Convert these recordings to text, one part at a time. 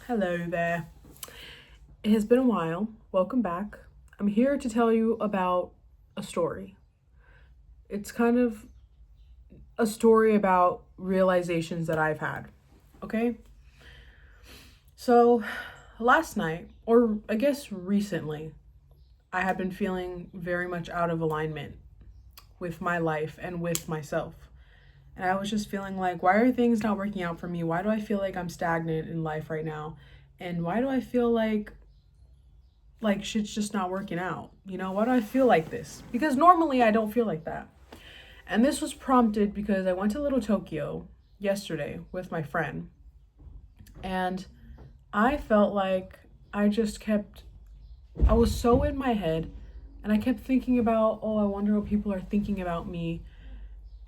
Hello there. It has been a while. Welcome back. I'm here to tell you about a story. It's kind of a story about realizations that I've had. Okay? So, last night, or I guess recently, I had been feeling very much out of alignment with my life and with myself. And I was just feeling like, why are things not working out for me? Why do I feel like I'm stagnant in life right now? And why do I feel like shit's just not working out? Why do I feel like this? Because normally I don't feel like that. And this was prompted because I went to Little Tokyo yesterday with my friend. And I felt like I was so in my head and I kept thinking about, oh, I wonder what people are thinking about me.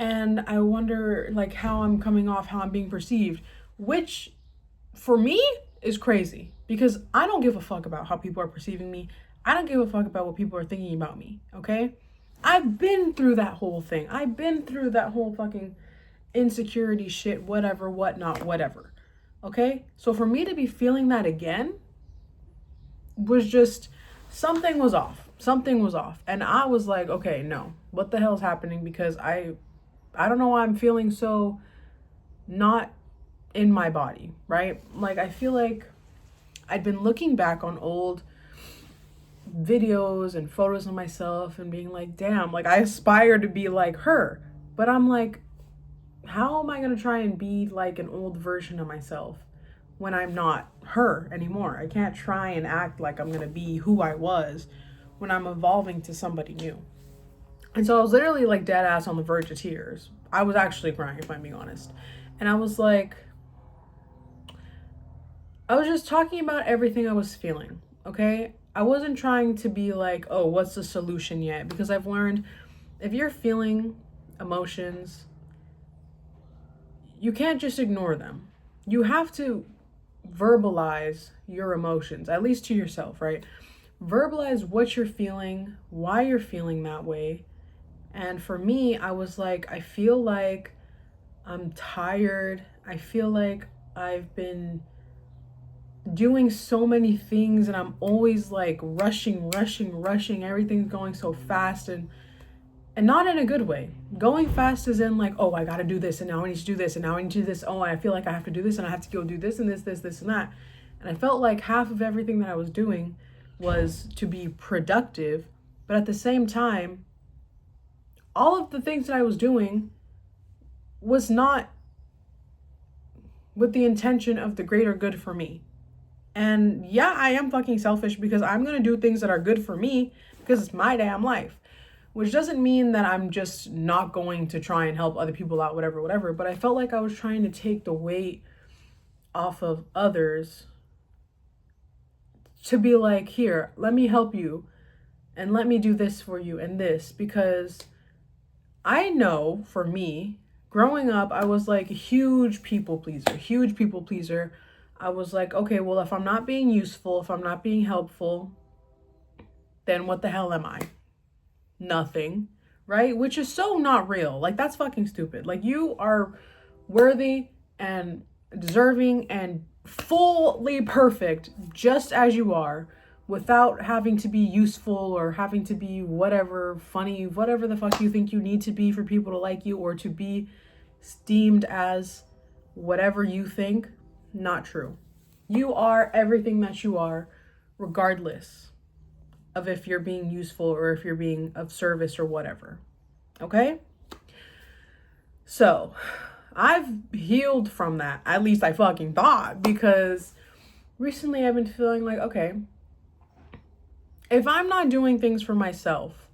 And I wonder like how I'm coming off, how I'm being perceived, which for me is crazy because I don't give a fuck about how people are perceiving me. I don't give a fuck about what people are thinking about me, okay? I've been through that whole thing. I've been through that whole fucking insecurity shit, whatever, whatnot, whatever. Okay? So for me to be feeling that again was just something was off. Something was off. And I was like, okay, no. What the hell's happening? Because I don't know why I'm feeling so not in my body, right? Like I feel like I'd been looking back on old videos and photos of myself and being like, damn, like I aspire to be like her. But I'm like, how am I going to try and be like an old version of myself when I'm not her anymore? I can't try and act like I'm going to be who I was when I'm evolving to somebody new. And so I was literally like dead ass on the verge of tears. I was actually crying, if I'm being honest. And I was like, I was just talking about everything I was feeling, okay? I wasn't trying to be like, oh, what's the solution yet? Because I've learned if you're feeling emotions, you can't just ignore them. You have to verbalize your emotions, at least to yourself, right? Verbalize what you're feeling, why you're feeling that way. And for me, I was like, I feel like I'm tired. I feel like I've been doing so many things and I'm always like rushing. Everything's going so fast and not in a good way. Going fast is in like, oh, I gotta do this and now I need to do this and now I need to do this. Oh, I feel like I have to do this and I have to go do this and this and that. And I felt like half of everything that I was doing was to be productive, but at the same time, all of the things that I was doing was not with the intention of the greater good for me. And yeah, I am fucking selfish because I'm gonna do things that are good for me because it's my damn life. Which doesn't mean that I'm just not going to try and help other people out, whatever. But I felt like I was trying to take the weight off of others to be like, here, let me help you and let me do this for you and this. Because I know for me, growing up, I was like a huge people pleaser. I was like, okay, well, if I'm not being useful, if I'm not being helpful, then what the hell am I? Nothing, right? Which is so not real. Like, that's fucking stupid. Like, you are worthy and deserving and fully perfect just as you are without having to be useful or having to be whatever, funny, whatever the fuck you think you need to be for people to like you or to be steamed as whatever you think. Not true. You are everything that you are, regardless of if you're being useful or if you're being of service or whatever. Okay? So, I've healed from that. At least I fucking thought, because recently I've been feeling like, okay, if I'm not doing things for myself,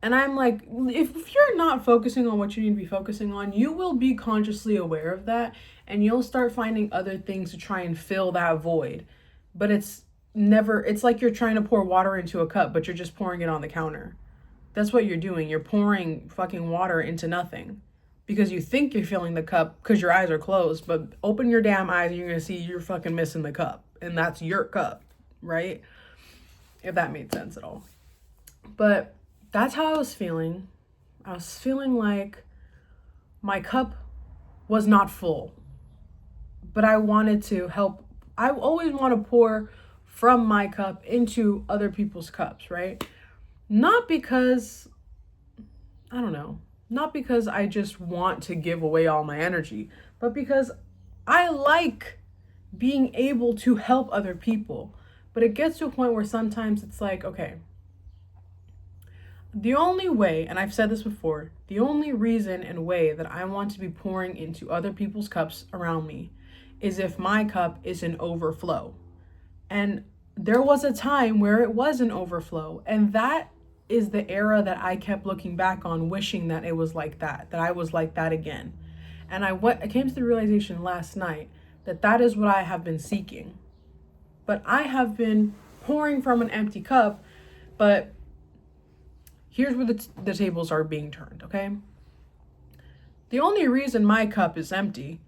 and I'm like, if you're not focusing on what you need to be focusing on, you will be consciously aware of that and you'll start finding other things to try and fill that void. But it's like you're trying to pour water into a cup, but you're just pouring it on the counter. That's what you're doing. You're pouring fucking water into nothing because you think you're filling the cup because your eyes are closed, but open your damn eyes and you're going to see you're fucking missing the cup. And that's your cup, right? If that made sense at all. But that's how I was feeling. I was feeling like my cup was not full, but I wanted to help I always want to pour from my cup into other people's cups, right? Not because, I don't know, not because I just want to give away all my energy, but because I like being able to help other people. But it gets to a point where sometimes it's like, okay, the only way, and I've said this before, the only reason and way that I want to be pouring into other people's cups around me is if my cup is an overflow. And there was a time where it was an overflow. And that is the era that I kept looking back on, wishing that it was like that I was like that again. And I came to the realization last night that that is what I have been seeking. But I have been pouring from an empty cup, but here's where the tables are being turned, okay? The only reason my cup is empty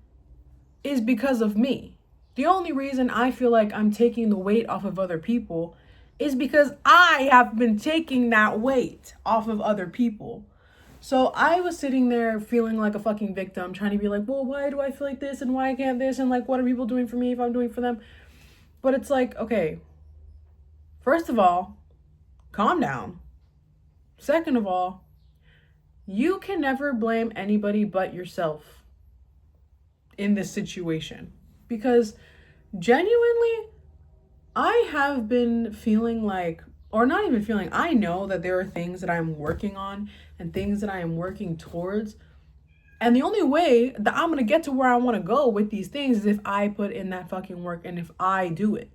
is because of me. The only reason I feel like I'm taking the weight off of other people is because I have been taking that weight off of other people. So I was sitting there feeling like a fucking victim, trying to be like, well, why do I feel like this and why can't this? And like, what are people doing for me if I'm doing for them? But it's like, okay, first of all, calm down. Second of all, you can never blame anybody but yourself in this situation. Because genuinely, I have been feeling like, or not even feeling, I know that there are things that I'm working on and things that I am working towards. And the only way that I'm going to get to where I want to go with these things is if I put in that fucking work and if I do it.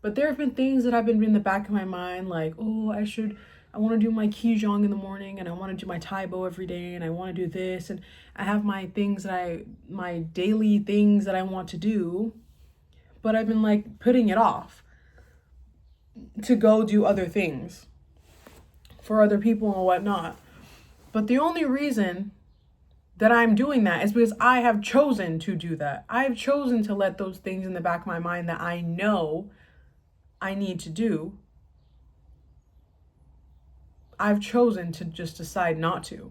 But there have been things that have been in the back of my mind, like, oh, I want to do my Qigong in the morning, and I want to do my Taibo every day, and I want to do this, and I have my daily things that I want to do, but I've been like putting it off to go do other things for other people and whatnot. But the only reason that I'm doing that is because I have chosen to do that. I have chosen to let those things in the back of my mind that I know I need to do, I've chosen to just decide not to.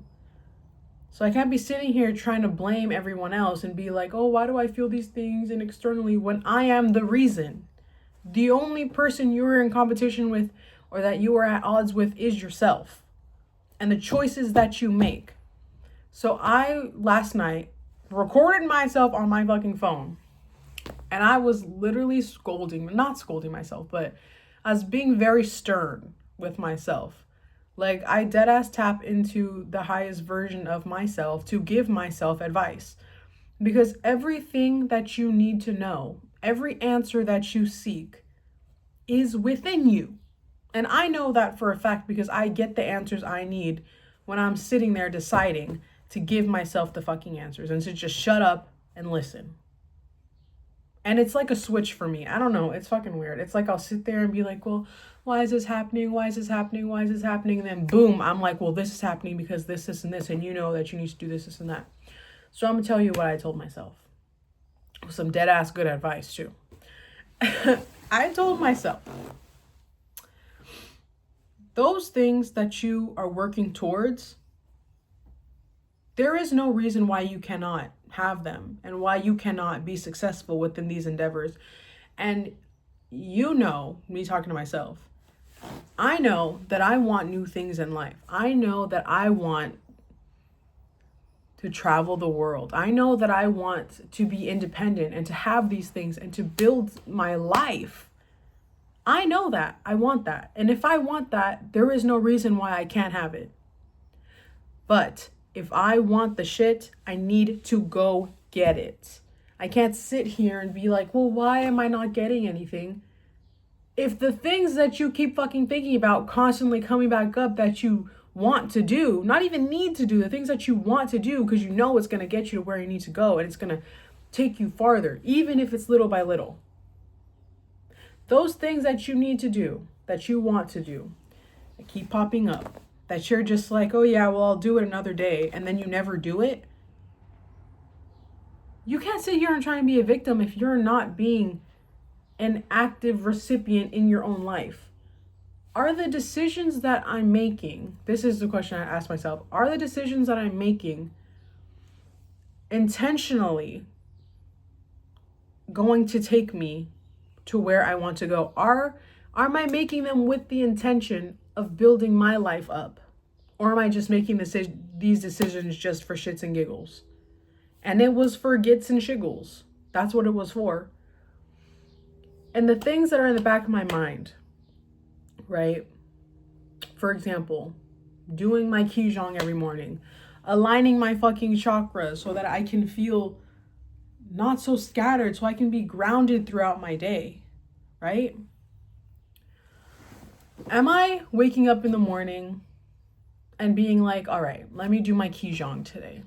So I can't be sitting here trying to blame everyone else and be like, oh, why do I feel these things and externally when I am the reason? The only person you're in competition with or that you are at odds with is yourself and the choices that you make. So I, last night, recorded myself on my fucking phone. And I was literally not scolding myself, but I was being very stern with myself. Like, I dead ass tap into the highest version of myself to give myself advice. Because everything that you need to know, every answer that you seek is within you. And I know that for a fact because I get the answers I need when I'm sitting there deciding to give myself the fucking answers and to just shut up and listen. And it's like a switch for me. I don't know. It's fucking weird. It's like I'll sit there and be like, well, why is this happening? Why is this happening? Why is this happening? And then boom, I'm like, well, this is happening because this, and this. And you know that you need to do this, and that. So I'm going to tell you what I told myself. Some dead ass good advice too. I told myself, those things that you are working towards, there is no reason why you cannot have them and why you cannot be successful within these endeavors. And you know, me talking to myself, I know that I want new things in life. I know that I want to travel the world. I know that I want to be independent and to have these things and to build my life. I know that. I want that. And if I want that, there is no reason why I can't have it. But if I want the shit, I need to go get it. I can't sit here and be like, well, why am I not getting anything? If the things that you keep fucking thinking about constantly coming back up that you want to do, not even need to do, the things that you want to do because you know it's going to get you to where you need to go and it's going to take you farther, even if it's little by little. Those things that you need to do, that you want to do, that keep popping up, that you're just like, oh yeah, well, I'll do it another day, and then you never do it. You can't sit here and try and be a victim if you're not being an active recipient in your own life. Are the decisions that I'm making, this is the question I ask myself, are the decisions that I'm making intentionally going to take me to where I want to go? Am I making them with the intention of building my life up? Or am I just making these decisions just for shits and giggles? And it was for gits and shiggles. That's what it was for. And the things that are in the back of my mind, right? For example, doing my Qigong every morning, aligning my fucking chakras so that I can feel not so scattered, so I can be grounded throughout my day, right? Am I waking up in the morning and being like, all right, let me do my Qigong today?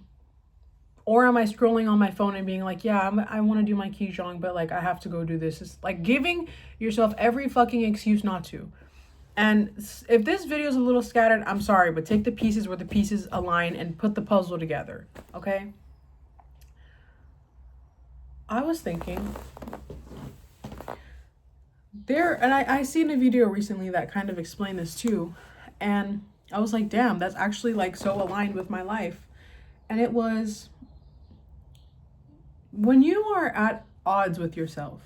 Or am I scrolling on my phone and being like, yeah, I want to do my Qigong, but like I have to go do this? It's like giving yourself every fucking excuse not to. And if this video is a little scattered, I'm sorry, but take the pieces where the pieces align and put the puzzle together, okay? I was thinking and I seen a video recently that kind of explained this too. And I was like, damn, that's actually like so aligned with my life. And it was, when you are at odds with yourself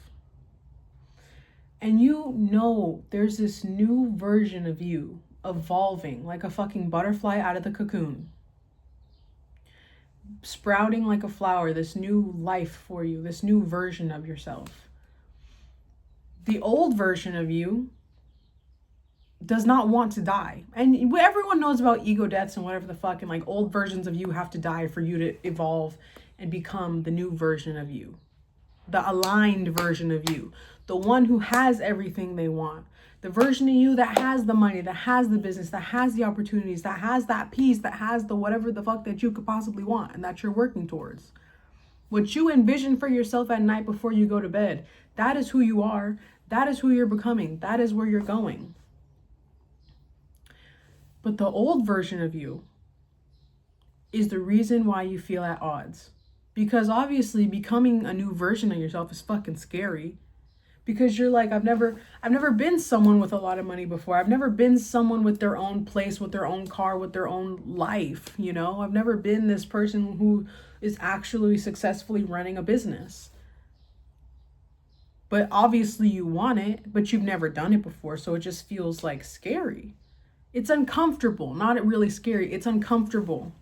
and you know there's this new version of you evolving like a fucking butterfly out of the cocoon, sprouting like a flower, this new life for you, this new version of yourself. The old version of you does not want to die. And everyone knows about ego deaths and whatever the fuck, and like old versions of you have to die for you to evolve and become the new version of you, the aligned version of you, the one who has everything they want, the version of you that has the money, that has the business, that has the opportunities, that has that peace, that has the whatever the fuck that you could possibly want and that you're working towards. What you envision for yourself at night before you go to bed, that is who you are. That is who you're becoming. That is where you're going. But the old version of you is the reason why you feel at odds. Because obviously becoming a new version of yourself is fucking scary. Because you're like, I've never been someone with a lot of money before. I've never been someone with their own place, with their own car, with their own life, you know? I've never been this person who is actually successfully running a business. But obviously you want it, but you've never done it before, so it just feels like scary. It's uncomfortable, not really scary, it's uncomfortable.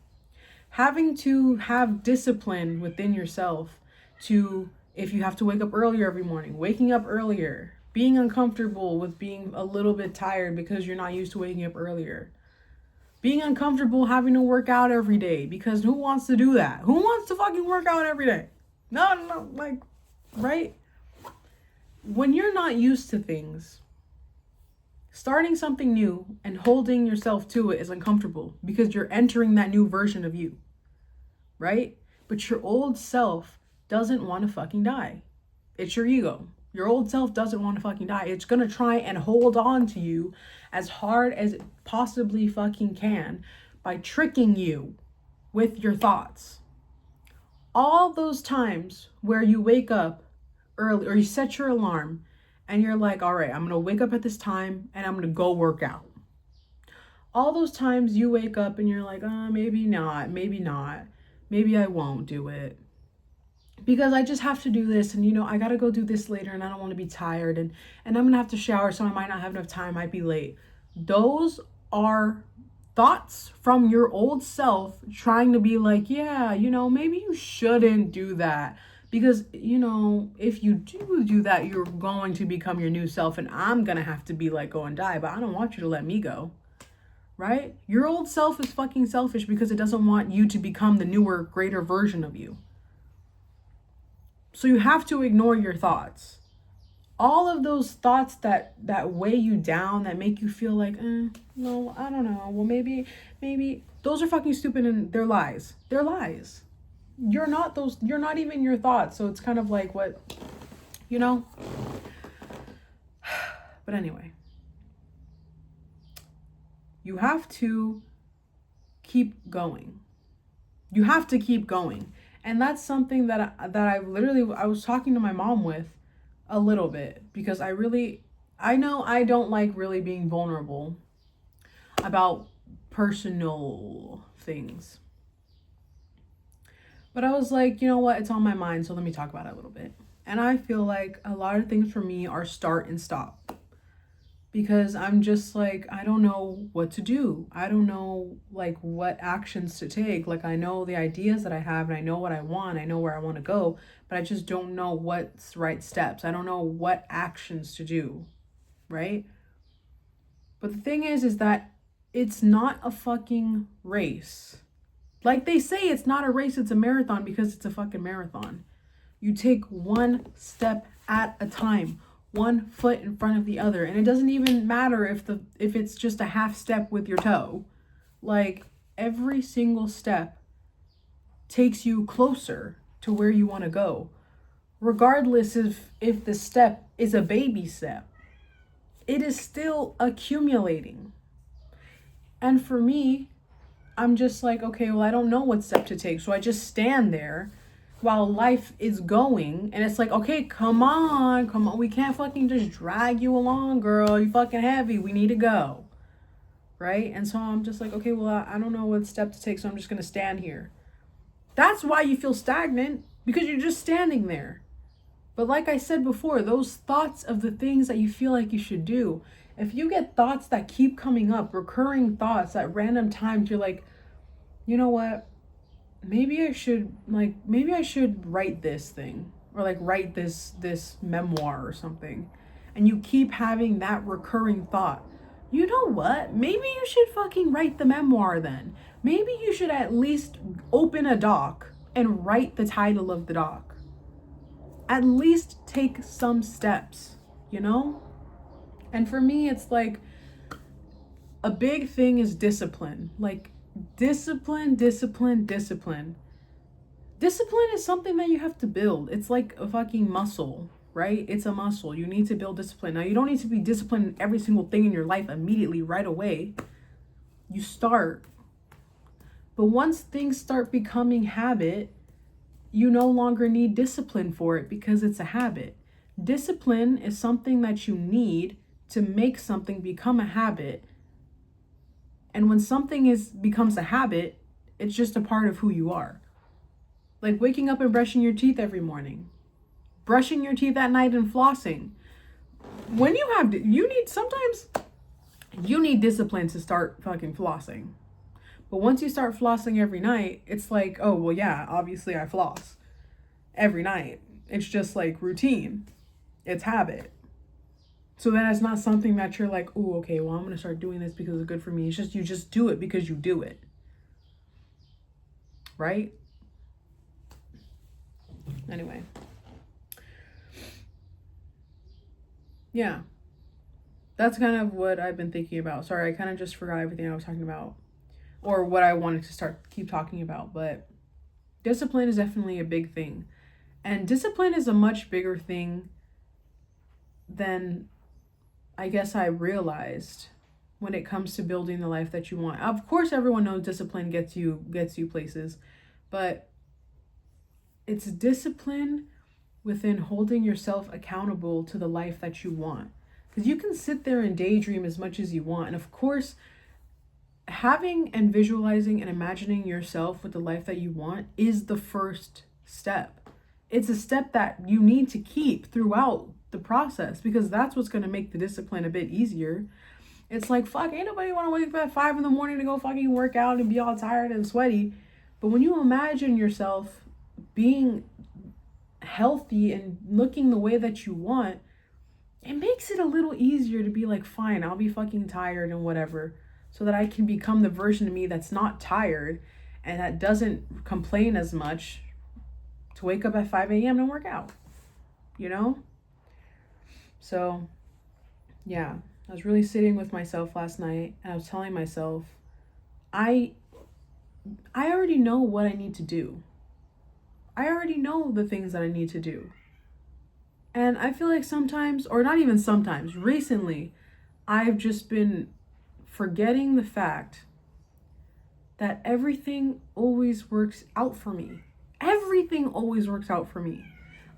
Having to have discipline within yourself to, if you have to wake up earlier every morning, waking up earlier, being uncomfortable with being a little bit tired because you're not used to waking up earlier. Being uncomfortable having to work out every day, because who wants to do that? Who wants to fucking work out every day? No, like, right? When you're not used to things, starting something new and holding yourself to it is uncomfortable because you're entering that new version of you, right? But your old self doesn't want to fucking die. It's your ego. Your old self doesn't want to fucking die. It's going to try and hold on to you as hard as it possibly fucking can by tricking you with your thoughts. All those times where you wake up early or you set your alarm and you're like, all right, I'm going to wake up at this time and I'm going to go work out. All those times you wake up and you're like, maybe not, maybe I won't do it because I just have to do this. And, you know, I got to go do this later and I don't want to be tired and I'm going to have to shower. So I might not have enough time. I might be late. Those are thoughts from your old self trying to be like, yeah, you know, maybe you shouldn't do that. Because, you know, if you do that, you're going to become your new self and I'm going to have to be like, go and die. But I don't want you to let me go. Right? Your old self is fucking selfish because it doesn't want you to become the newer, greater version of you. So you have to ignore your thoughts. All of those thoughts that weigh you down, that make you feel like, no, I don't know. Well, maybe, those are fucking stupid and they're lies. They're lies. You're not even your thoughts. So it's kind of like what, you know? But anyway, you have to keep going. You have to keep going. And that's something that I was talking to my mom with a little bit because I know I don't like really being vulnerable about personal things. But I was like, you know what? It's on my mind, so let me talk about it a little bit. And I feel like a lot of things for me are start and stop. Because I'm just like, I don't know what to do. I don't know like what actions to take. Like I know the ideas that I have and I know what I want. I know where I want to go, but I just don't know what's right steps. I don't know what actions to do, right? But the thing is that it's not a fucking race. Like they say, it's not a race, it's a marathon because it's a fucking marathon. You take one step at a time, one foot in front of the other, and it doesn't even matter if it's just a half step with your toe. Like every single step takes you closer to where you want to go, regardless if the step is a baby step. It is still accumulating. And for me, I'm just like, okay, well, I don't know what step to take. So I just stand there while life is going. And it's like, okay, come on. We can't fucking just drag you along, girl. You fucking heavy. We need to go. Right? And so I'm just like, okay, well, I don't know what step to take. So I'm just going to stand here. That's why you feel stagnant, because you're just standing there. But like I said before, those thoughts of the things that you feel like you should do, if you get thoughts that keep coming up, recurring thoughts at random times, you're like, you know what? Maybe I should write this thing, or like write this memoir or something. And you keep having that recurring thought. You know what? Maybe you should fucking write the memoir then. Maybe you should at least open a doc and write the title of the doc. At least take some steps, you know? And for me, it's like a big thing is discipline. Like discipline. Discipline is something that you have to build. It's like a fucking muscle, right? It's a muscle. You need to build discipline. Now, you don't need to be disciplined in every single thing in your life immediately, right away. You start. But once things start becoming habit, you no longer need discipline for it because it's a habit. Discipline is something that you need to make something become a habit. And when something becomes a habit, it's just a part of who you are. Like waking up and brushing your teeth every morning, brushing your teeth at night and flossing. When sometimes you need discipline to start fucking flossing. But once you start flossing every night, it's like, oh, well, yeah, obviously I floss every night. It's just like routine. It's habit. So then it's not something that you're like, oh, okay, well, I'm going to start doing this because it's good for me. It's just, you just do it because you do it. Right? Anyway. Yeah. That's kind of what I've been thinking about. Sorry, I kind of just forgot everything I was talking about. Or what I wanted to keep talking about. But discipline is definitely a big thing. And discipline is a much bigger thing than I guess I realized when it comes to building the life that you want. Of course, everyone knows discipline gets you places, but it's discipline within holding yourself accountable to the life that you want. Because you can sit there and daydream as much as you want. And of course, having and visualizing and imagining yourself with the life that you want is the first step. It's a step that you need to keep throughout the process, because that's what's going to make the discipline a bit easier. It's like, fuck, ain't nobody want to wake up at 5 a.m. to go fucking work out and be all tired and sweaty. But when you imagine yourself being healthy and looking the way that you want, it makes it a little easier to be like, fine, I'll be fucking tired and whatever, so that I can become the version of me that's not tired and that doesn't complain as much to wake up at 5 a.m. and work out, you know? So, yeah, I was really sitting with myself last night and I was telling myself, I already know what I need to do. I already know the things that I need to do. And I feel like sometimes, or not even sometimes, recently, I've just been forgetting the fact that everything always works out for me. Everything always works out for me.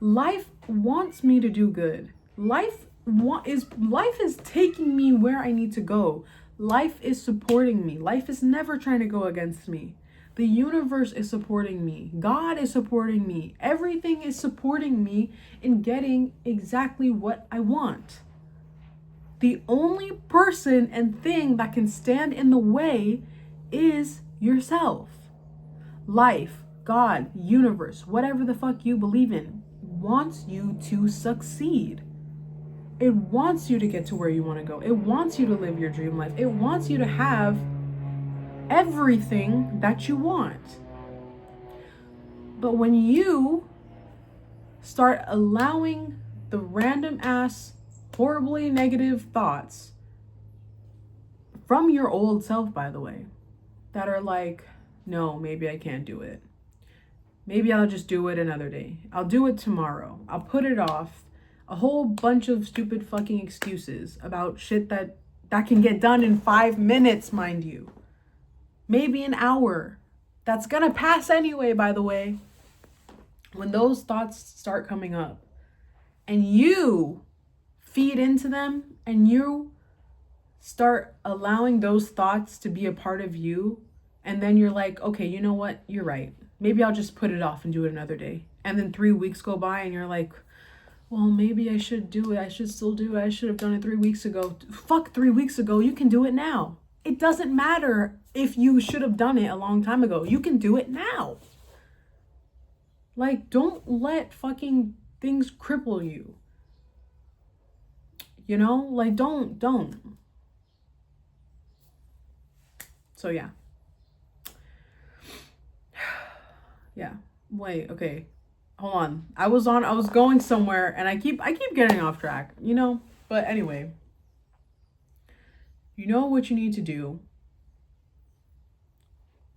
Life wants me to do good. Life is taking me where I need to go. Life is supporting me. Life is never trying to go against me. The universe is supporting me. God is supporting me. Everything is supporting me in getting exactly what I want. The only person and thing that can stand in the way is yourself. Life, God, universe, whatever the fuck you believe in, wants you to succeed. It wants you to get to where you want to go. It wants you to live your dream life. It wants you to have everything that you want. But when you start allowing the random ass, horribly negative thoughts from your old self, by the way, that are like, no, maybe I can't do it. Maybe I'll just do it another day. I'll do it tomorrow. I'll put it off. A whole bunch of stupid fucking excuses about shit that can get done in 5 minutes, mind you. Maybe an hour. That's gonna pass anyway, by the way. When those thoughts start coming up and you feed into them and you start allowing those thoughts to be a part of you, and then you're like, okay, you know what? You're right. Maybe I'll just put it off and do it another day. And then 3 weeks go by and you're like, well, maybe I should do it. I should still do it. I should have done it 3 weeks ago. Fuck 3 weeks ago. You can do it now. It doesn't matter if you should have done it a long time ago. You can do it now. Like, don't let fucking things cripple you. You know? Like, don't. So, yeah. Yeah. Wait, okay. Hold on. I was going somewhere and I keep getting off track, you know? But anyway. You know what you need to do.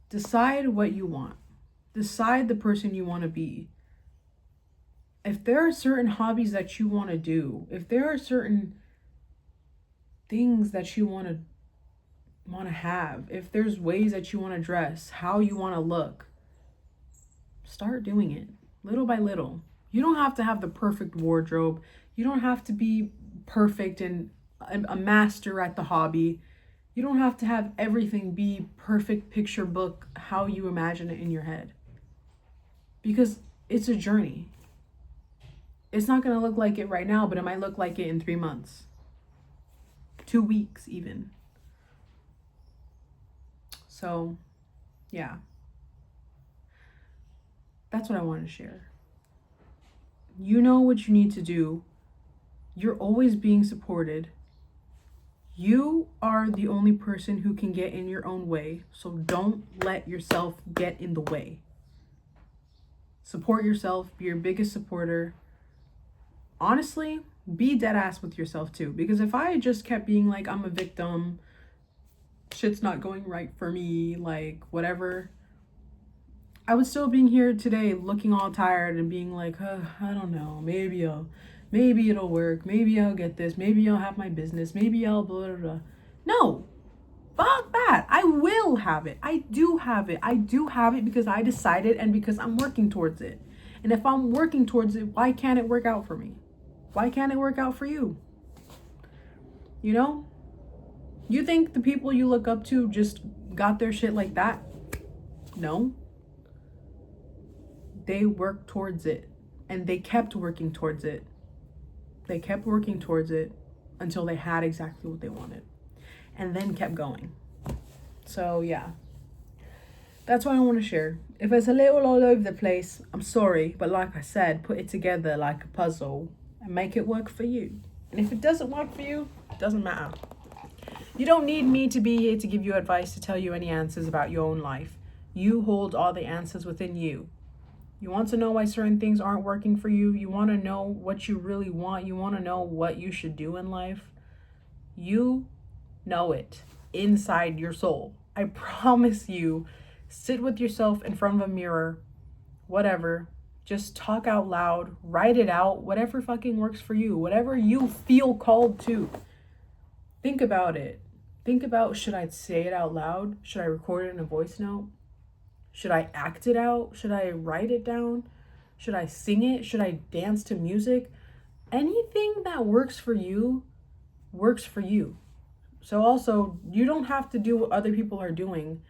Decide what you want. Decide the person you want to be. If there are certain hobbies that you want to do, if there are certain things that you want to have, if there's ways that you want to dress, how you want to look, start doing it little by little. You don't have to have the perfect wardrobe. You don't have to be perfect and a master at the hobby. You don't have to have everything be perfect picture book how you imagine it in your head. Because it's a journey. It's not going to look like it right now, but it might look like it in 3 months. 2 weeks even. So, yeah. That's what I want to share. You know what you need to do. You're always being supported. You are the only person who can get in your own way. So don't let yourself get in the way. Support yourself. Be your biggest supporter. Honestly, be dead ass with yourself too. Because if I just kept being like, I'm a victim, shit's not going right for me, like whatever, I would still be here today looking all tired and being like, I don't know, maybe it'll work, maybe I'll get this, maybe I'll have my business, maybe I'll blah, blah, blah. No, fuck that. I will have it. I do have it. I do have it because I decided and because I'm working towards it. And if I'm working towards it, why can't it work out for me? Why can't it work out for you? You know? You think the people you look up to just got their shit like that? No. They worked towards it. And they kept working towards it. They kept working towards it until they had exactly what they wanted. And then kept going. So, yeah. That's what I want to share. If it's a little all over the place, I'm sorry. But like I said, put it together like a puzzle and make it work for you. And if it doesn't work for you, it doesn't matter. You don't need me to be here to give you advice, to tell you any answers about your own life. You hold all the answers within you. You want to know why certain things aren't working for you? You want to know what you really want? You want to know what you should do in life? You know it inside your soul. I promise you. Sit with yourself in front of a mirror, whatever. Just talk out loud, write it out, whatever fucking works for you, whatever you feel called to. Think about it. Think about, should I say it out loud? Should I record it in a voice note? Should I act it out? Should I write it down? Should I sing it? Should I dance to music? Anything that works for you works for you. So also, you don't have to do what other people are doing.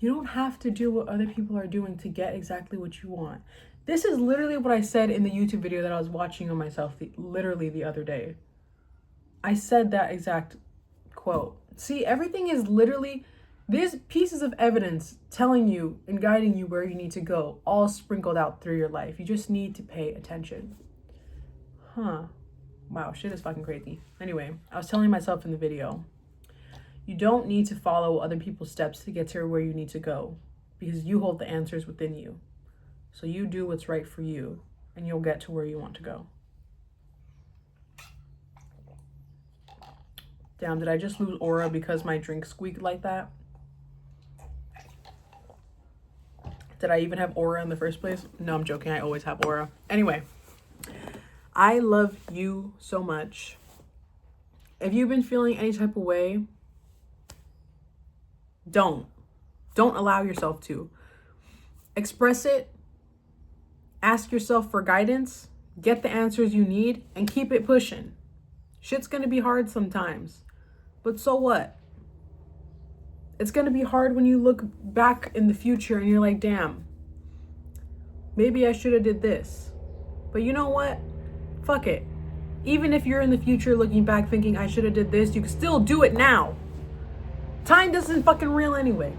You don't have to do what other people are doing to get exactly what you want. This is literally what I said in the YouTube video that I was watching on myself literally the other day. I said that exact quote. See, everything is literally, there's pieces of evidence telling you and guiding you where you need to go, all sprinkled out through your life. You just need to pay attention. Wow, shit is fucking crazy. Anyway, I was telling myself in the video, you don't need to follow other people's steps to get to where you need to go, because you hold the answers within you. So you do what's right for you, and you'll get to where you want to go. Damn, did I just lose aura because my drink squeaked like that? Did I even have aura in the first place? No, I'm joking. I always have aura. Anyway, I love you so much. If you've been feeling any type of way, don't allow yourself to. Express it. Ask yourself for guidance. Get the answers you need and keep it pushing. Shit's gonna be hard sometimes, but so what? It's gonna be hard when you look back in the future and you're like, damn, maybe I should have did this. But you know what? Fuck it. Even if you're in the future looking back thinking I should have did this, you can still do it now. Time doesn't fucking real anyway.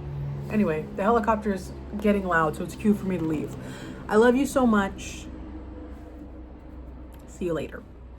Anyway, the helicopter is getting loud, so it's cue for me to leave. I love you so much. See you later.